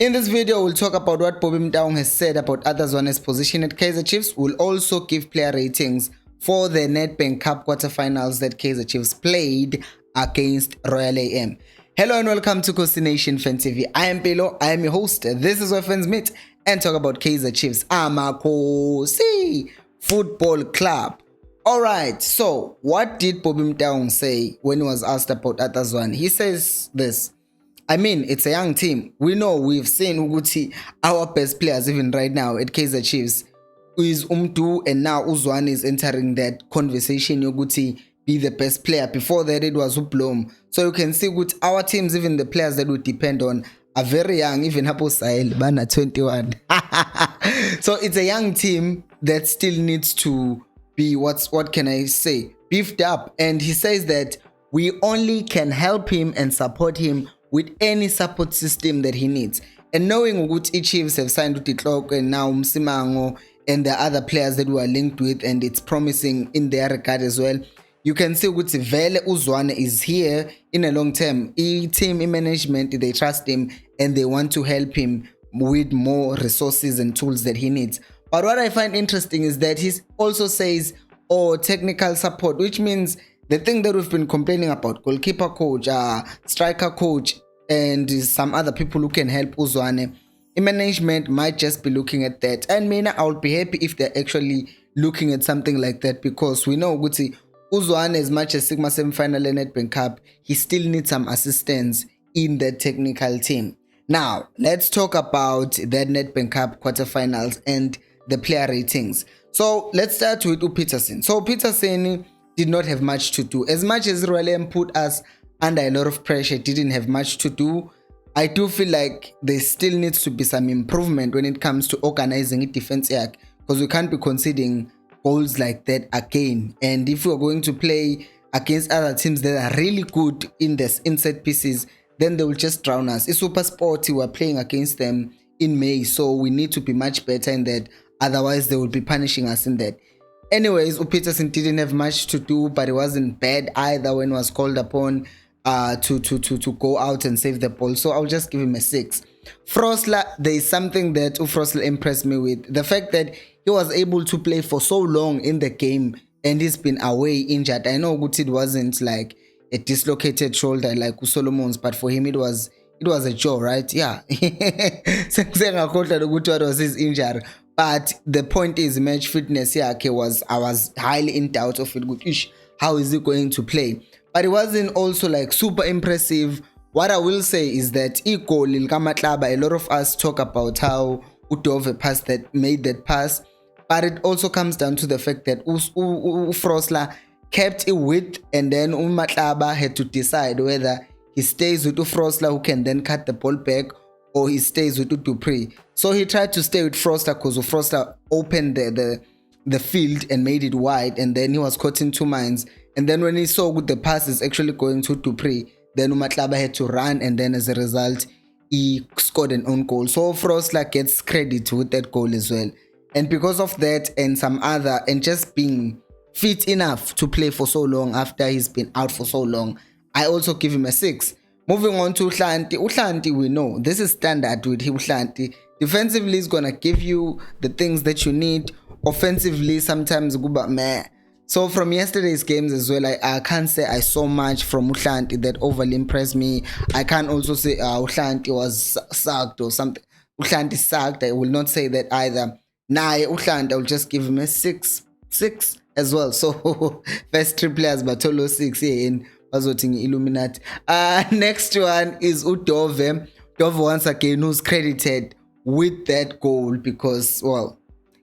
In this video, we'll talk about what Bobby Mtaung has said about Atazwane's position at Kaizer Chiefs. We'll also give player ratings for the Nedbank Cup Quarterfinals that Kaizer Chiefs played against Royal AM. Hello and welcome to Khosi Nation Fan TV. I am Pelo, I am your host. This is where fans meet and talk about Kaizer Chiefs. I'm a Khosi Football Club. Alright, so what did Bobby Mtaung say when he was asked about Atazwane? He says this. I mean, it's a young team. We know, we've seen Uguti, our best players even right now at Kaizer Chiefs is Umdu, and now Uzwane is entering that conversation. Uguti be the best player. Before that, it was Ublom. So you can see with our teams, even the players that we depend on are very young. Even Hapo Sahel, Bana 21. So it's a young team that still needs to be what can I say, beefed up. And he says that we only can help him and support him with any support system that he needs. And knowing what Chiefs have signed with the clock and now Msimango and the other players that we are linked with, and it's promising in their regard as well, you can see what Vele Uzwane is here in a long term. Team management, they trust him and they want to help him with more resources and tools that he needs. But what I find interesting is that he also says, technical support, which means the thing that we've been complaining about, goalkeeper coach, striker coach, and some other people who can help Uzwane, management might just be looking at that. And I would be happy if they're actually looking at something like that, because we know Uzwane, as much as Sigma semi-final and Nedbank Cup, he still needs some assistance in the technical team. Now, let's talk about that Nedbank Cup quarterfinals and the player ratings. So let's start with Peterson. So Peterson did not have much to do. As much as Royal put us under a lot of pressure, didn't have much to do. I do feel like there still needs to be some improvement when it comes to organizing a defense act, because we can't be conceding goals like that again. And if we're going to play against other teams that are really good in this inside pieces, then they will just drown us. It's Super Sporty, we're playing against them in May, so we need to be much better in that. Otherwise, they will be punishing us in that. Anyways, Peterson didn't have much to do, but it wasn't bad either when he was called upon to go out and save the ball. So I'll just give him a 6. Frosler, there is something that Frosler impressed me with. The fact that he was able to play for so long in the game and he's been away injured. I know it wasn't like a dislocated shoulder like Solomon's, but for him it was a jaw, right? Yeah. What was his injury? But the point is, match fitness I was highly in doubt of it. How is he going to play? But it wasn't also like super impressive. What I will say is that a lot of us talk about how Udove made that pass, but it also comes down to the fact that Frosler kept it with, and then Matlaba had to decide whether he stays with Frosler, who can then cut the ball back, or he stays with Dupree. So he tried to stay with Frosler because Frosler opened the field and made it wide, and then he was caught in two minds. And then when he saw the pass is actually going to Dupree, then Umatlaba had to run, and then as a result, he scored an own goal. So Frosler gets credit with that goal as well. And because of that and some other, and just being fit enough to play for so long after he's been out for so long, I also give him a 6. Moving on to Uhlanti, we know this is standard with him. Uhlanti defensively is gonna give you the things that you need. Offensively, sometimes go meh. So from yesterday's games as well, I can't say I saw much from Uhlanti that overly impressed me. I can't also say Uhlanti was sucked or something. Uhlanti sucked. I will not say that either. Uhlanti, I will just give him a 6 as well. So first 3 players, but Tolo 6 here in Illuminati. Next one is Udove. Dove once again who's credited with that goal because, well,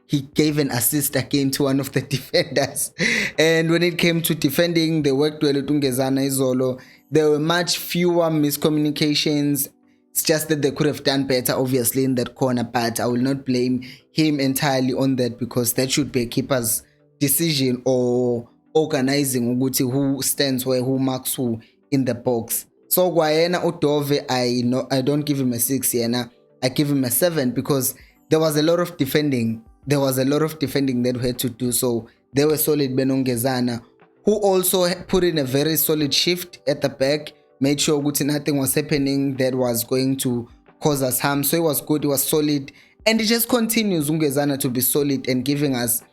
he gave an assist again to one of the defenders. And when it came to defending, they worked well with Ungezana Izolo. There were much fewer miscommunications. It's just that they could have done better, obviously, in that corner. But I will not blame him entirely on that, because that should be a keeper's decision or organizing who stands where, who marks who in the box. So Guayena Udove, I don't give him a 6 yena. I give him a 7 because there was a lot of defending. That we had to do. So they were solid. Benongezana, who also put in a very solid shift at the back, made sure nothing was happening that was going to cause us harm. So it was good, it was solid, and it just continues Ngezana to be solid and giving us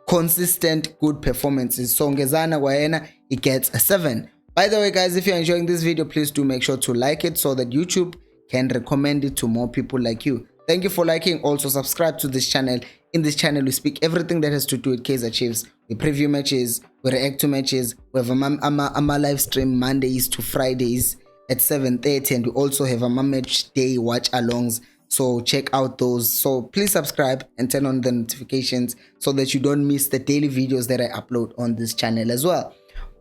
consistent good performances. So Ngezana Wayena, he gets a 7. By the way guys, if you're enjoying this video, please do make sure to like it so that YouTube can recommend it to more people like you. Thank you for liking. Also subscribe to this channel. In this channel we speak everything that has to do with Kaizer Chiefs. We preview matches, we react to matches, we have a live stream Mondays to Fridays at 7:30, and we also have a match day watch alongs, so check out those. So please subscribe and turn on the notifications so that you don't miss the daily videos that I upload on this channel as well.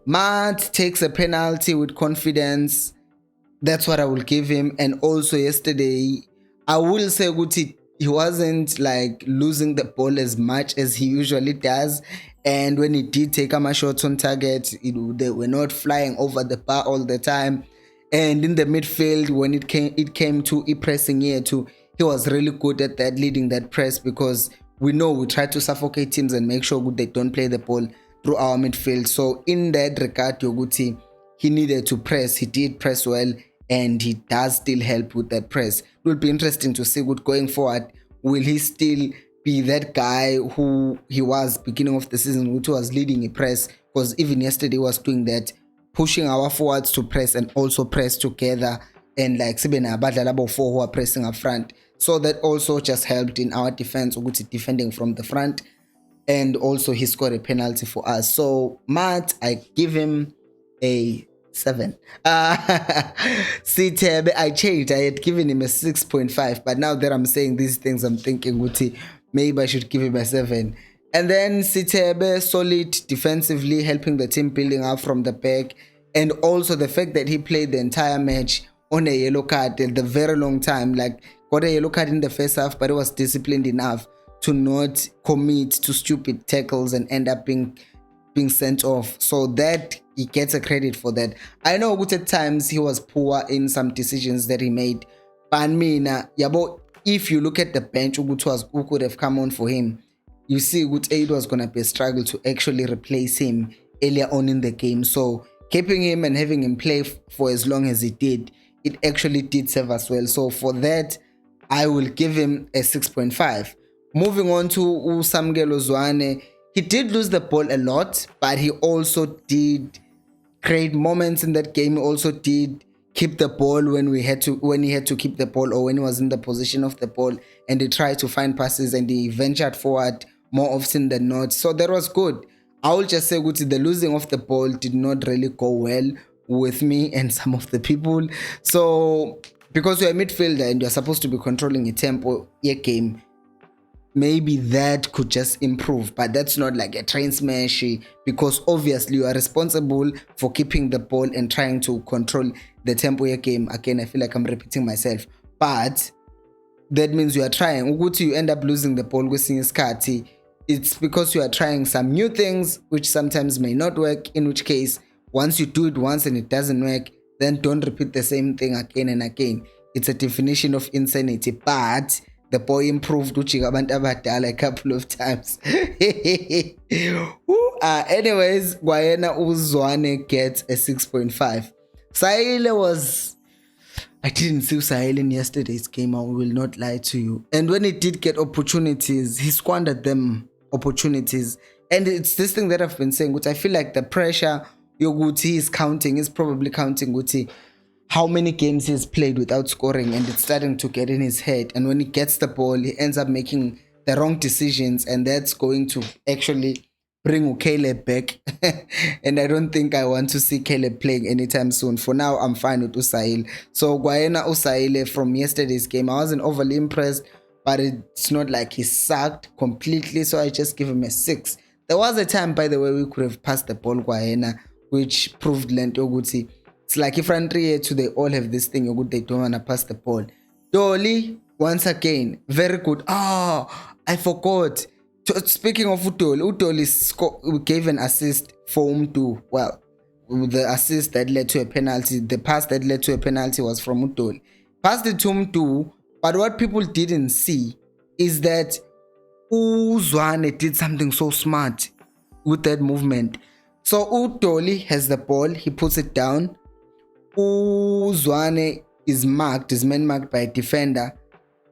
Matt takes a penalty with confidence. That's what I will give him. And also yesterday, I will say Guti, he wasn't like losing the ball as much as he usually does. And when he did take a shots on target, they were not flying over the bar all the time. And in the midfield, when it came to pressing here too, he was really good at that, leading that press, because we know we try to suffocate teams and make sure they don't play the ball through our midfield. So in that regard, Yoguti, he needed to press. He did press well, and he does still help with that press. It will be interesting to see what going forward. Will he still be that guy who he was beginning of the season, which was leading a press? Because even yesterday he was doing that, pushing our forwards to press and also press together, and like Sibena Badalabo 4 who are pressing up front. So that also just helped in our defense, defending from the front, and also he scored a penalty for us. So Matt, I give him a 7. Sitebe, I changed. I had given him a 6.5, but now that I'm saying these things, I'm thinking Guti, maybe I should give him a 7. And then Sitebe, solid defensively, helping the team building up from the back. And also the fact that he played the entire match on a yellow card at the very long time, like got a yellow card in the first half, but he was disciplined enough to not commit to stupid tackles and end up being sent off. So that he gets a credit for that. I know at times he was poor in some decisions that he made, but yabo, if you look at the bench who could have come on for him, you see it was gonna be a struggle to actually replace him earlier on in the game. So keeping him and having him play for as long as he did, it actually did serve us well. So for that, I will give him a 6.5. Moving on to Usamgelo Zwane, he did lose the ball a lot, but he also did create moments in that game. He also did keep the ball when he had to keep the ball, or when he was in the position of the ball, and he tried to find passes and he ventured forward more often than not. So that was good. I will just say the losing of the ball did not really go well with me and some of the people. So because you're a midfielder and you're supposed to be controlling a tempo game, maybe that could just improve, but that's not like a train smash, because obviously you are responsible for keeping the ball and trying to control the tempo game. Again, I feel like I'm repeating myself, but that means you are trying. You end up losing the ball with Skati. It's because you are trying some new things which sometimes may not work, in which case once you do it once and it doesn't work, then don't repeat the same thing again and again. It's a definition of insanity. But the boy improved a couple of times. Anyways, Gwayena Uzwane gets a 6.5. Sahile was... I didn't see Sahile in yesterday's game, I will not lie to you. And when he did get opportunities, he squandered them opportunities. And it's this thing that I've been saying, which I feel like the pressure Yoguti is counting, is probably counting Guti how many games he's played without scoring, and it's starting to get in his head. And when he gets the ball, he ends up making the wrong decisions, and that's going to actually bring Caleb back. And I don't think I want to see Caleb playing anytime soon. For now, I'm fine with Usail. So Gwayena Usaile from yesterday's game, I wasn't overly impressed, but it's not like he sucked completely, so I just give him a 6. There was a time, by the way, we could have passed the ball Gwayena, which proved Lento Guti. It's like if Rantry to they all have this thing, they don't want to pass the ball. Dolly, once again, very good. I forgot. Speaking of Utoli, gave an assist for Umtu. Well, the assist that led to a penalty, the pass that led to a penalty was from Utoli. Passed it to Umtu, but what people didn't see is that Uzwane did something so smart with that movement. So Utoli has the ball, he puts it down. Uzwane is man marked by a defender,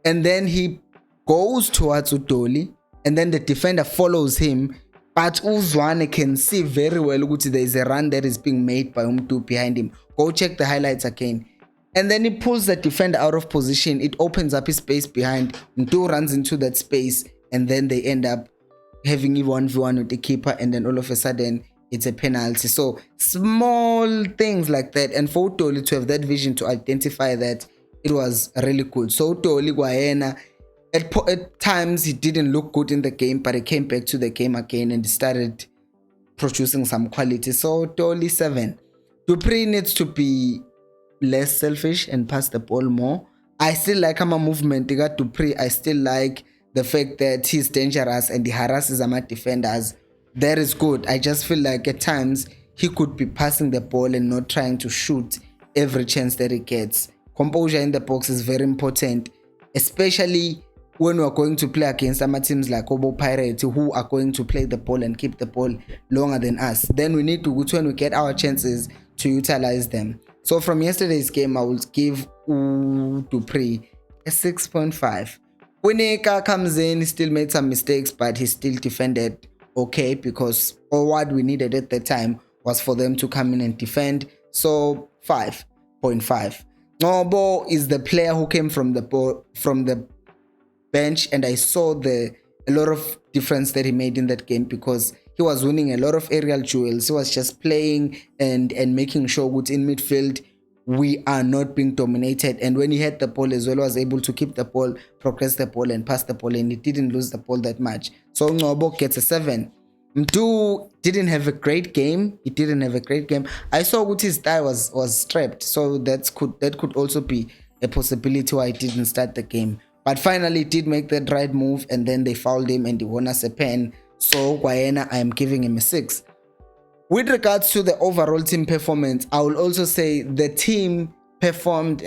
and then he goes towards Udoli, and then the defender follows him, but Uzwane can see very well that there is a run that is being made by Umtu behind him. Go check the highlights again. And then he pulls the defender out of position. It opens up his space behind. Umtu runs into that space, and then they end up having a 1v1 with the keeper, and then all of a sudden it's a penalty. So small things like that, and for Utoli to have that vision to identify that, it was really good. So Utoli Guayena, at times he didn't look good in the game, but he came back to the game again and started producing some quality. So Utoli 7. Dupree needs to be less selfish and pass the ball more. I still like my movement. They got Dupree. I still like the fact that he's dangerous and he harasses my defenders. That is good. I just feel like at times he could be passing the ball and not trying to shoot every chance that he gets. Composure in the box is very important, especially when we are going to play against some teams like Obo Pirates, who are going to play the ball and keep the ball longer than us. Then we need to, when we get our chances, to utilize them. So from yesterday's game, I will give Dupree a 6.5. Wineka comes in, he still made some mistakes, but he still defended okay, because all what we needed at the time was for them to come in and defend. So 5.5. Nobo is the player who came from the bench, and I saw a lot of difference that he made in that game, because he was winning a lot of aerial duels. He was just playing and making sure that in midfield we are not being dominated, and when he had the ball as well, was able to keep the ball, progress the ball, and pass the ball, and he didn't lose the ball that much. So Ngobo gets a 7. Mdu didn't have a great game. He didn't have a great game. I saw that his thigh was strapped, so that could also be a possibility why he didn't start the game. But finally he did make that right move, and then they fouled him and he won us a pen. So Guayana, I am giving him a 6. With regards to the overall team performance, I will also say the team performed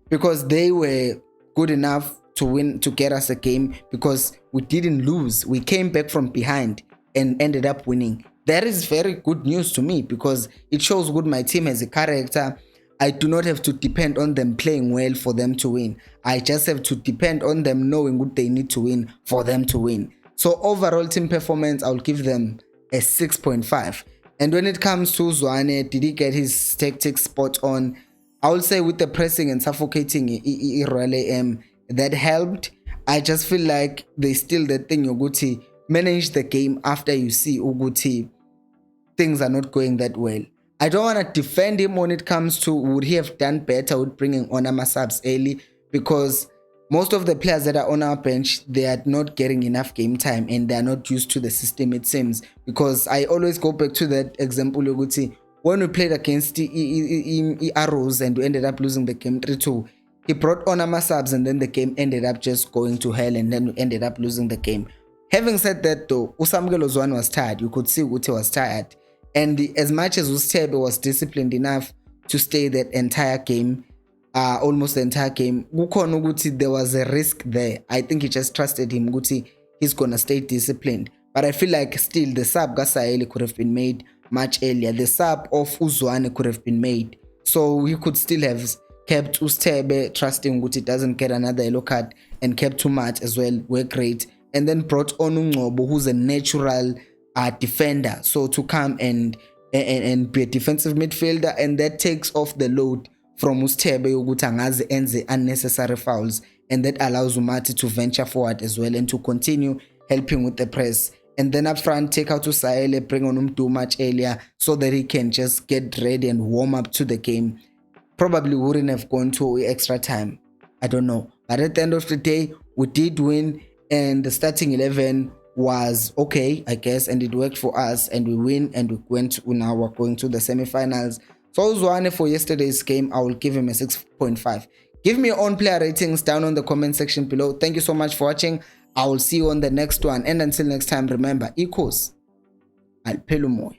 because they were good enough to win, to get us a game, because we didn't lose. We came back from behind and ended up winning. That is very good news to me, because it shows good my team has a character. I do not have to depend on them playing well for them to win. I just have to depend on them knowing what they need to win for them to win. So overall team performance, I'll give them a 6.5. And when it comes to Zwane, did he get his tactics spot on? I will say with the pressing and suffocating that helped. I just feel like they still the thing Uguti manage the game after you see Uguti things are not going that well. I don't want to defend him when it comes to would he have done better with bringing on our subs early, because most of the players that are on our bench, they are not getting enough game time and they are not used to the system, it seems. Because I always go back to that example, Yoguti, when we played against the Arrows and we ended up losing the game 3-2, he brought on our subs and then the game ended up just going to hell, and then we ended up losing the game. Having said that though, Usamukelo Zwane was tired. You could see Uti was tired. And as much as Ustebe was disciplined enough to stay that entire game, almost the entire game, there was a risk there. I think he just trusted him. He's gonna stay disciplined. But I feel like still the sub Gasaeli could have been made much earlier. The sub of Uzwane could have been made. So he could still have kept Ustebe, trusting Guti doesn't get another yellow card, and kept too much as well. Were great. And then brought on Ngobo, who's a natural defender. So to come and be a defensive midfielder, and that takes off the load from Ustebe Ugutangazi and the unnecessary fouls, and that allows Umati to venture forward as well and to continue helping with the press. And then up front, take out Usaele, bring on him too much earlier so that he can just get ready and warm up to the game. Probably wouldn't have gone to extra time. I don't know. But at the end of the day, we did win, and the starting 11 was okay, I guess, and it worked for us, and we win, and now we're going to the semifinals. So Zwane for yesterday's game, I will give him a 6.5. Give me your own player ratings down on the comment section below. Thank you so much for watching. I will see you on the next one, and until next time, remember, Khosi, I'll pay you more.